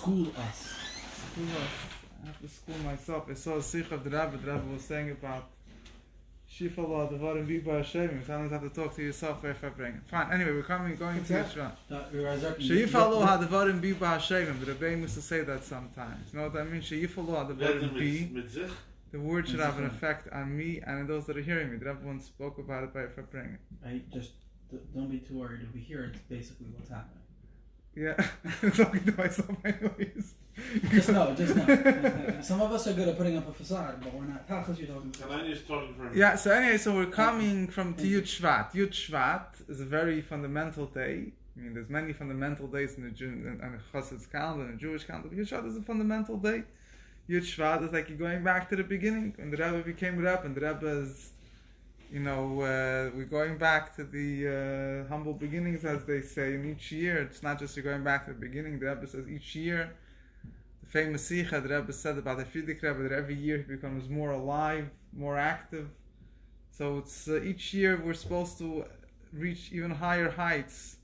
School us. School us. I have to school myself. I saw a sikh of the Rabbi. The Rabbi was saying about Shifala, the Varim Bigba Hashem. You sometimes have to talk to yourself very bring. Fine. Anyway, we're going to Yeshua. Shifala had the Varim Bigba Hashem. The Rabbi used to say that sometimes. You know what I mean? Shifala had the Varim Bi. The word should have an effect on me and those that are hearing me. The Rabbi once spoke about it by bringing. I just don't be too worried. If we hear it, it's basically what's happening. Yeah, I'm talking to myself anyways. Just know. Some of us are good at putting up a facade, but we're not. How close you're talking to? And I'm just talking for him. Yeah, so anyway, so we're coming from to Yud Shvat. Yud Shvat is a very fundamental day. I mean, there's many fundamental days in the Chassid's calendar and the Jewish calendar. Yud Shvat is a fundamental day. Yud Shvat is like you're going back to the beginning. When the Rebbe became Rebbe, and the Rebbe is, we're going back to the humble beginnings, as they say. And each year, it's not just you're going back to the beginning. The Rebbe says each year, the famous Sikha, the Rebbe said about the Frierdiker Rebbe, that every year he becomes more alive, more active. So it's each year we're supposed to reach even higher heights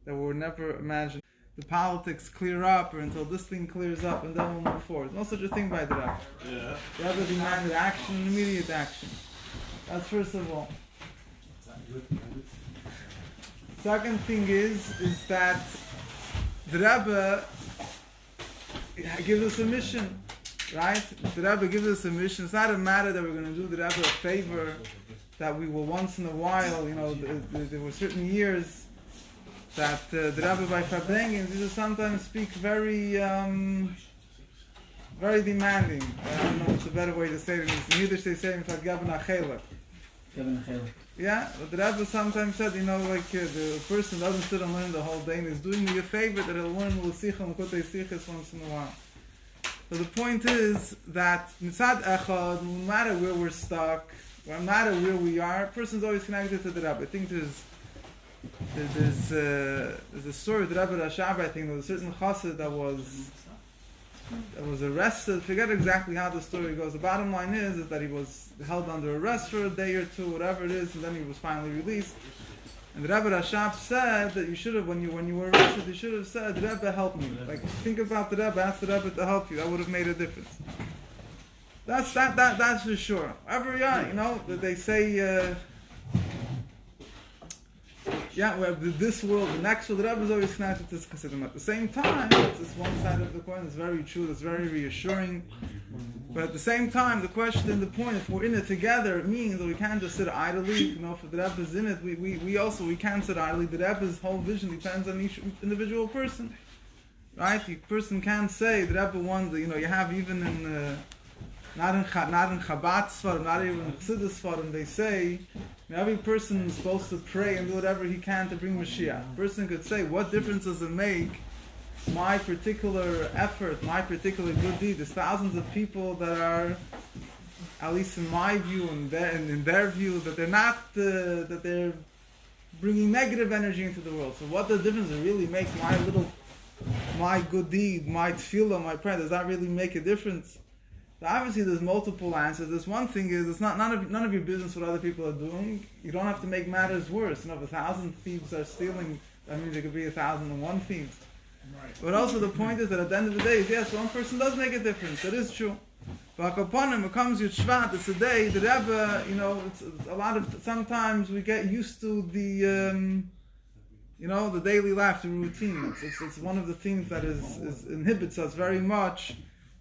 that were never imagined. The politics clear up, or until this thing clears up, and then we'll move forward. No such a thing by the Rebbe. Yeah. The Rebbe demanded action, immediate action. That's first of all. Second thing is that the Rebbe gives us a mission, right? The Rebbe gives us a mission. It's not a matter that we're going to do the Rebbe a favor, that we will once in a while, there were certain years that the Rabbi by Fabrengen used to sometimes speak very demanding. I don't know what's a better way to say it. In Yiddish they say, yeah, but the Rabbi sometimes said, the person doesn't sit and learn the whole day and is doing me a favor that he'll learn L'sicha and Kutei Sichas once in a while. So the point is that Mitzad Echad, no matter where we're stuck, no matter where we are, a person's always connected to the Rabbi. I think there's a story of the Rabbi Rashab. I think there was a certain chassid that was arrested. Forget exactly how the story goes. The bottom line is that he was held under arrest for a day or two, whatever it is, and then he was finally released. And the Rabbi Rashab said that you should have, when you were arrested, you should have said, "The Rebbe help me." Like, think about the Rebbe, ask the Rebbe to help you. That would have made a difference. That's for sure. However, that they say. We have this world, the next world. The Rebbe is always connected to this Chassidim. At the same time, it's one side of the coin. It's very true. It's very reassuring. But at the same time, the question, the point, if we're in it together, it means that we can't just sit idly. If the Rebbe is in it, we can't sit idly. The Rebbe's whole vision depends on each individual person, right? The person can't say the Rebbe wants. You have even in not in Chabad Sfarim, not even in Chassidus Sfarim, they say. Every person is supposed to pray and do whatever he can to bring Mashiach. A person could say, what difference does it make, my particular effort, my particular good deed? There's thousands of people that are, at least in my view and in their view, that they're not, that they're bringing negative energy into the world. So what does the difference it really make? My good deed, my tefillah, my prayer, does that really make a difference? So obviously there's multiple answers. This one thing is, it's not none of your business what other people are doing. You don't have to make matters worse. If 1,000 thieves are stealing, that means there could be 1,001 thieves. Right. But also the point is that at the end of the day, yes, one person does make a difference. That is true. But upon him, it comes Yud Shvat. It's a day. The Rebbe, it's a lot of. Sometimes we get used to the, the daily life, the routine. It's one of the things that is inhibits us very much.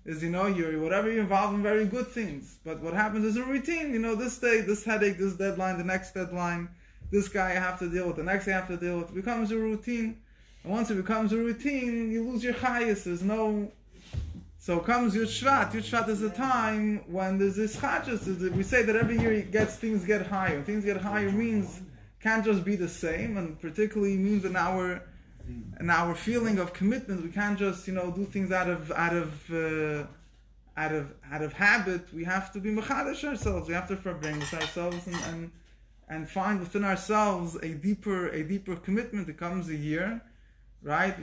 Is you're involved in very good things, but what happens is a routine. This day, this headache, this deadline, the next deadline, this guy I have to deal with, the next I have to deal with. It becomes a routine, and once it becomes a routine, you lose your chayas. There's no. So comes Yud Shvat. Yud Shvat is a time when there's this chachas. We say that every year things get higher. When things get higher means can't just be the same, and particularly means in our feeling of commitment, we can't just do things out of habit. We have to be mechadash ourselves. We have to bring ourselves and find within ourselves a deeper commitment. It comes a year, right?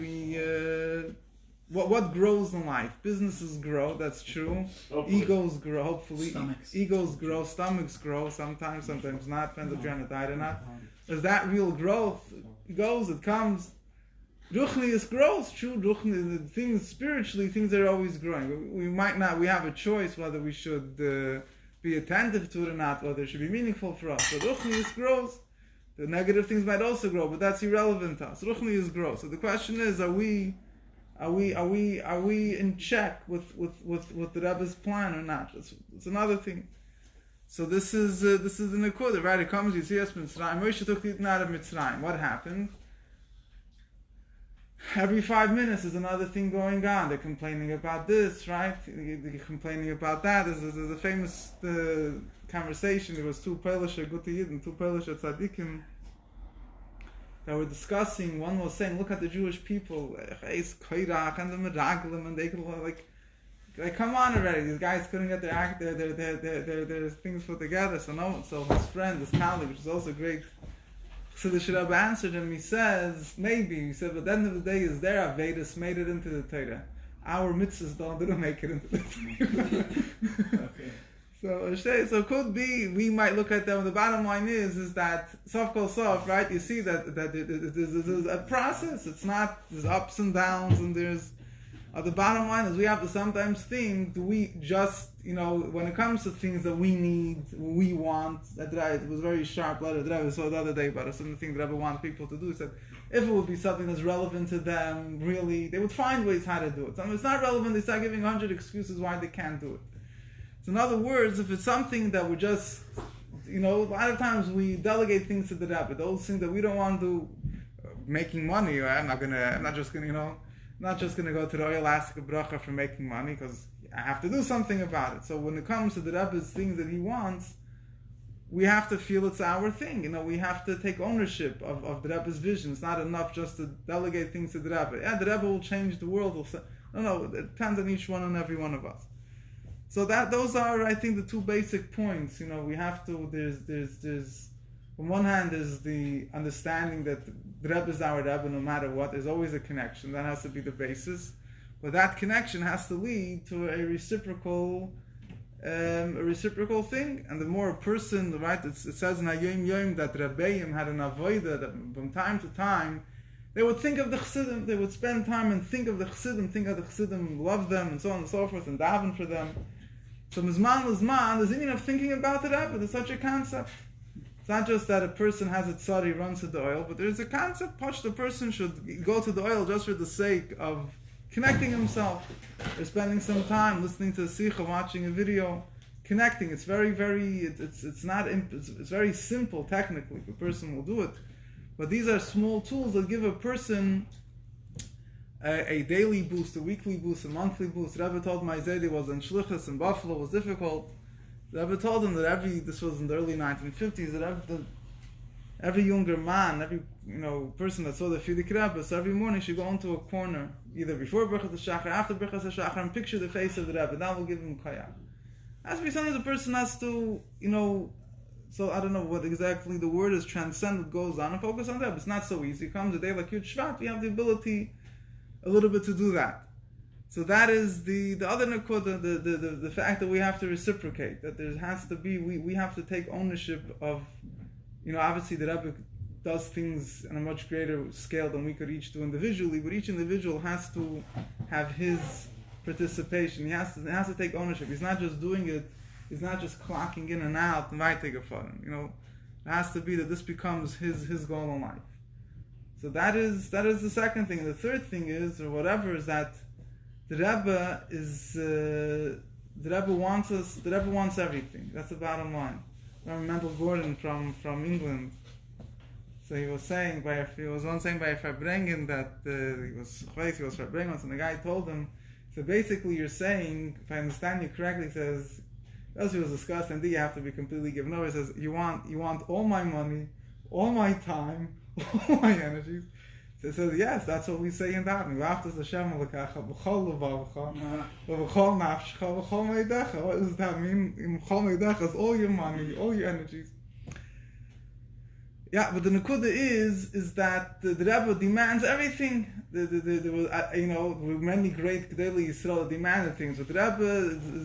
What grows in life? Businesses grow. That's true. Hopefully. Egos grow. Hopefully, egos grow. Stomachs grow. Sometimes not. Depends if you're on a diet or not. As that real growth goes, it comes. Ruchnius grows, true. Ruchnius, things spiritually, things are always growing. We might not. We have a choice whether we should be attentive to it or not, whether it should be meaningful for us. But Ruchnius grows. The negative things might also grow, but that's irrelevant to us. Ruchnius grows. So the question is: Are we in check with the Rebbe's plan or not? It's another thing. So this is the Nekuda, right? It comes. You see us Mitzrayim. Moshe took the Yidden out of Mitzrayim. What happened? Every 5 minutes there's another thing going on. They're complaining about this, right? They're complaining about that. There's a famous conversation. There was two Polish Yidden, two Polish tzaddikim that were discussing. One was saying, "Look at the Jewish people, and the Meraglim, and they could like, come on already. These guys couldn't get their things put together." So his friend, his colleague, which is also great. So the Rabbi answered him. He says, maybe. He said, but at the end of the day, is their Avedis made it into the Torah. Our mitzvahs didn't make it into the Torah. Okay. So it could be, we might look at them. The bottom line is that, sof kol sof, right? You see that there's a process. It's not, there's ups and downs, and there's, the bottom line is we have to sometimes think, do we just, when it comes to things that we need, we want, it was very sharp letter that I saw the other day about some of the things that Rabbi wanted people to do. He said, if it would be something that's relevant to them, really, they would find ways how to do it. So if it's not relevant, they start giving 100 excuses why they can't do it. So in other words, if it's something that we're just, a lot of times we delegate things to the Rabbi. Those things that we don't want to do, making money, I'm not just going to go to the oil ask a bracha for making money, because I have to do something about it. So when it comes to the Rebbe's things that he wants, we have to feel it's our thing. We have to take ownership of the Rebbe's vision. It's not enough just to delegate things to the Rebbe. Yeah, the Rebbe will change the world. No, it depends on each one and every one of us. So those are, I think, the two basic points. We have to, there's on one hand, there's the understanding that the Rebbe is our Rebbe no matter what. There's always a connection. That has to be the basis. But that connection has to lead to a reciprocal thing. And the more a person, right, it says in Hayom Yom that Rabbeim had an avodah that from time to time, they would think of the Chassidim. They would spend time and think of the Chassidim, love them, and so on and so forth, and daven for them. So Mizman, there's even of thinking about the Rebbe. There's such a concept. It's not just that a person has a tzari, he runs to the oil, but there's a concept, the person should go to the oil just for the sake of connecting himself, or spending some time listening to a sikha, watching a video, connecting. It's very, very, it's very simple technically. A person will do it. But these are small tools that give a person a daily boost, a weekly boost, a monthly boost. Rabbi told my Zaydi was in Shlichus in Buffalo, it was difficult. Rabbi told him that this was in the early 1950s, that every younger man, every person that saw the Fidik Rebbe, so every morning should go into a corner, either before Birchas HaShachar, after Birchas HaShachar, and picture the face of the Rebbe. That will give him kaya. Has to be something the person has to, so I don't know what exactly the word is, transcend what goes on and focus on that. But it's not so easy. It comes a day like Yud Shvat, we have the ability a little bit to do that. So that is the other nekuda, the fact that we have to reciprocate, that there has to be, we have to take ownership of, obviously the Rebbe does things on a much greater scale than we could each do individually, but each individual has to have his participation. He has to take ownership. He's not just doing it, he's not just clocking in and out, and right take a photo. It has to be that this becomes his goal in life. So that is the second thing. The third thing is, or whatever, is that the Rebbe wants everything. That's the bottom line. I remember Mendel Gordon from England. So he was saying by a Verbrengen that he was Verbrengen, and the guy told him, so basically you're saying, if I understand you correctly, he says, as he was discussing, you have to be completely given over. He says, you want all my money, all my time, all my energies. So he says, yes, that's what we say in davening. What does that mean? It's all your money, all your energies. Yeah, but the nekuda is that the Rebbe demands everything. There were many great Gedolei Yisrael that demanded things, but the Rebbe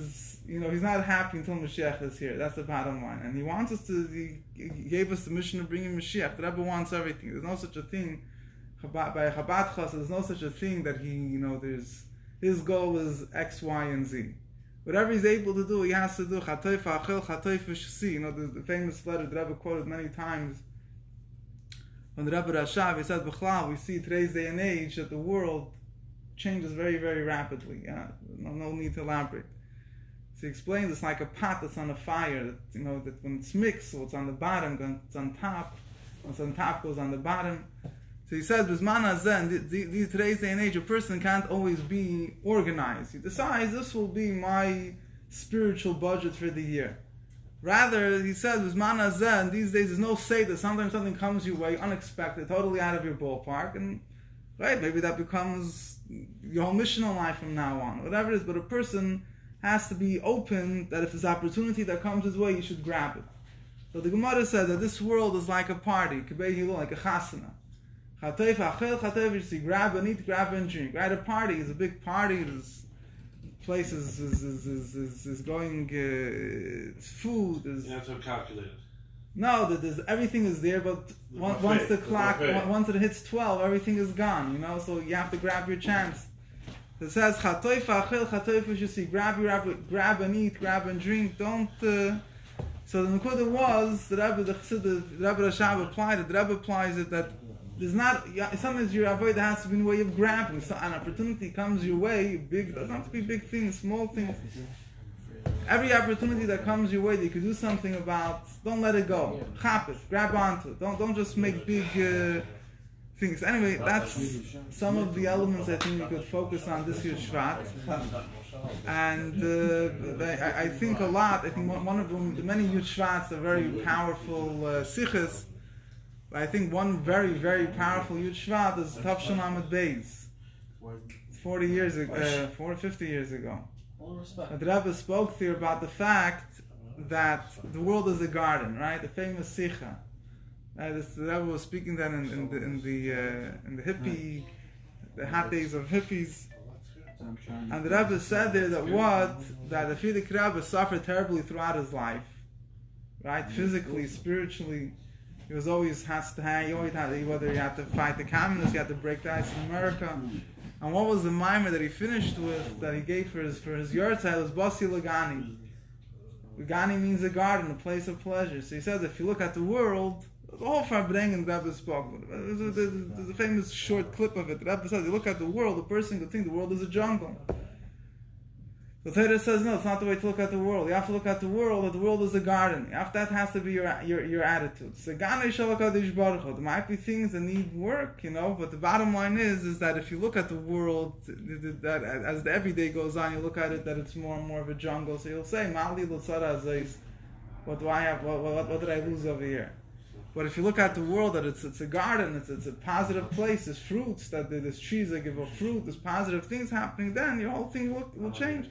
is, he's not happy until Mashiach is here. That's the bottom line. And he wants us he gave us the mission of bringing Mashiach. The Rebbe wants everything. There's no such a thing. by Chabad Chassid, there's no such a thing that there's his goal is X, Y, and Z. Whatever he's able to do, he has to do. Chatoif achel, chatoif shsi. The famous letter the Rebbe quoted many times. When the Rebbe Rashav, he said, B'chlal, we see today's day and age that the world changes very, very rapidly. Yeah? No need to elaborate. So he explains it's like a pot that's on a fire. That when it's mixed, what's on the bottom, it's on top. What's on top goes on the bottom. So he says, these today's day and age, a person can't always be organized. He decides this will be my spiritual budget for the year. Rather, he says, these days there's no say that sometimes something comes your way unexpected, totally out of your ballpark, and right, maybe that becomes your whole mission in life from now on, whatever it is. But a person has to be open that if there's opportunity that comes his way, he should grab it. So the Gemara says that this world is like a party, like a chasana. Grab and eat, grab and drink. Right, a party is a big party. There's places is going food. You have to calculate it. No, there's everything is there, but once the clock, once it hits 12, everything is gone. So you have to grab your chance. It says grab and eat, grab and drink. Don't. So the Nekuda was the Rebbe Rashab applied it. The Rebbe applies it that. There's not sometimes your avoid has to be in the way of grabbing. So an opportunity comes your way, big doesn't have to be big things, small things. Every opportunity that comes your way that you could do something about, don't let it go. Chop it, grab onto it. Don't just make big things. Anyway, that's some of the elements I think we could focus on this year's Shvat. And I think a lot. I think one of them, the many huge Shvats are very powerful sichas. I think one very, very powerful huge Shvat is Tavshon Amud Beis. 40 years ago, 50 years ago. The Rebbe spoke there about the fact that the world is a garden, right? The famous Sikha. The Rebbe was speaking then in the hippie, the hot days of hippies. And the Rebbe said there that the Frierdiker Rebbe suffered terribly throughout his life, right? Physically, spiritually. He was always whether he had to fight the communists, he had to break the ice in America. And what was the mimer that he finished with, that he gave for his yahrzeit, was Basi Lagani. Lagani means a garden, a place of pleasure. So he says, if you look at the world, the whole Farbrengen the Rebbe spoke. There's a famous short clip of it. The Rebbe says, you look at the world, a person could think the world is a jungle. The Torah says, no, it's not the way to look at the world. You have to look at the world, that the world is a garden. That has to be your attitude. So, there might be things that need work, but the bottom line is that if you look at the world, that as the everyday goes on, you look at it that it's more and more of a jungle. So you'll say, what do I have? What did I lose over here? But if you look at the world, that it's a garden, it's a positive place, there's fruits, that there's trees that give off fruit, there's positive things happening, then your whole thing will change.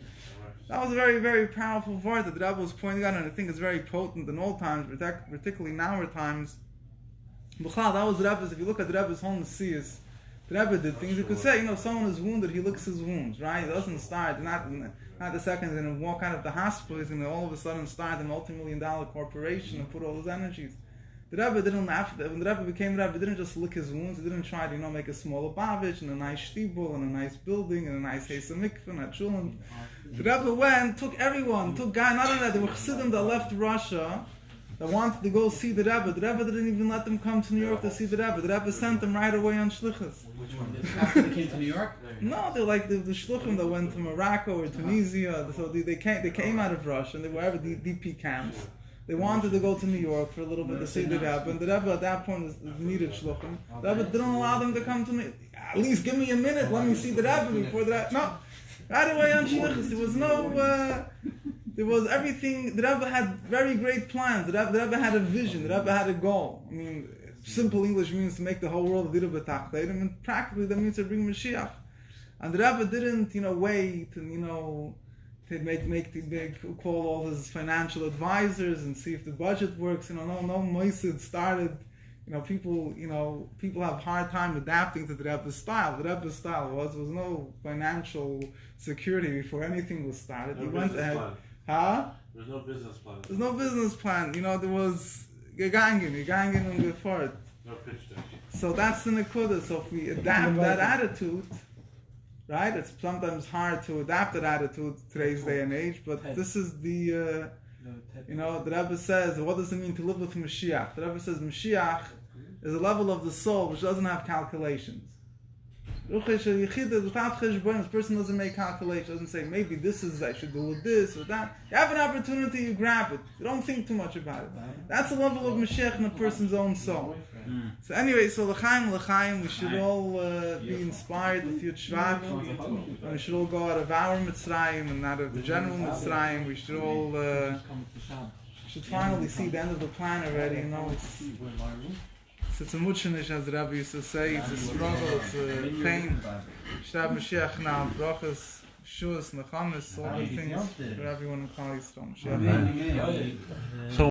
That was a very, very powerful word that the Rebbe was pointing out, and I think it's very potent in old times, particularly in our times. That was the Rebbe's, if you look at the Rebbe's whole Messias, the Rebbe did things. You could say, someone is wounded, he licks his wounds, right? He doesn't start, not the second he's going to walk out of the hospital, he's going to all of a sudden start a multi-million-dollar corporation and put all his energies. The Rebbe didn't, when the Rebbe became Rebbe, he didn't just lick his wounds, he didn't try to, make a small Lubavitch and a nice shtibul and a nice building and a nice Hesa Mikveh and a shulam. The Rebbe went, took guy, not only that, there were Chassidim that left Russia that wanted to go see the Rebbe. The Rebbe didn't even let them come to New York to see the Rebbe. The Rebbe sent them right away on shlichus. Which one? After they came to New York? No, they're like the shluchim that went to Morocco or Tunisia. So they came out of Russia and they were the DP camps. They wanted to go to New York for a little bit to see the Rebbe, and the Rebbe at that point needed shluchim. The Rebbe didn't allow them to come to me. At least give me a minute, let me see the Rebbe before the Rebbe. No, right away on shluchus. There was no. There was everything. The Rebbe had very great plans. The Rebbe had a vision. The Rebbe had a goal. I mean, simple English means to make the whole world a little bit tachleit, and practically that means to bring Mashiach. And the Rebbe didn't, wait and to call all his financial advisors and see if the budget works. No Moisid started. People have a hard time adapting to the Rebbe's style. The Rebbe's style was no financial security before anything was started. No, he went ahead. Plan. Huh? There's no business plan. There's no business plan. There was gegangen und gefort. No pitch deck. So that's the Nakuda. So if we adapt that attitude, right? It's sometimes hard to adapt that attitude today's day and age, but this is the, the Rebbe says, what does it mean to live with Mashiach? The Rebbe says Mashiach is a level of the soul which doesn't have calculations. This person doesn't make calculations, doesn't say, maybe this is, I should do this or that. You have an opportunity, you grab it. You don't think too much about it. That's the level of Mashiach in a person's own soul. So anyway, so l'chaim, we should all be inspired with Yud Shvat. And we should all go out of our Mitzrayim and out of the general Mitzrayim. We should all should finally see the end of the plan already. It's a muchanish, as the Rabbi used to say. It's a struggle, it's a pain. Shtab Mashiach now, brachas, shuas, nechamis, all the things for everyone in Klal Yisrael. Mashiach.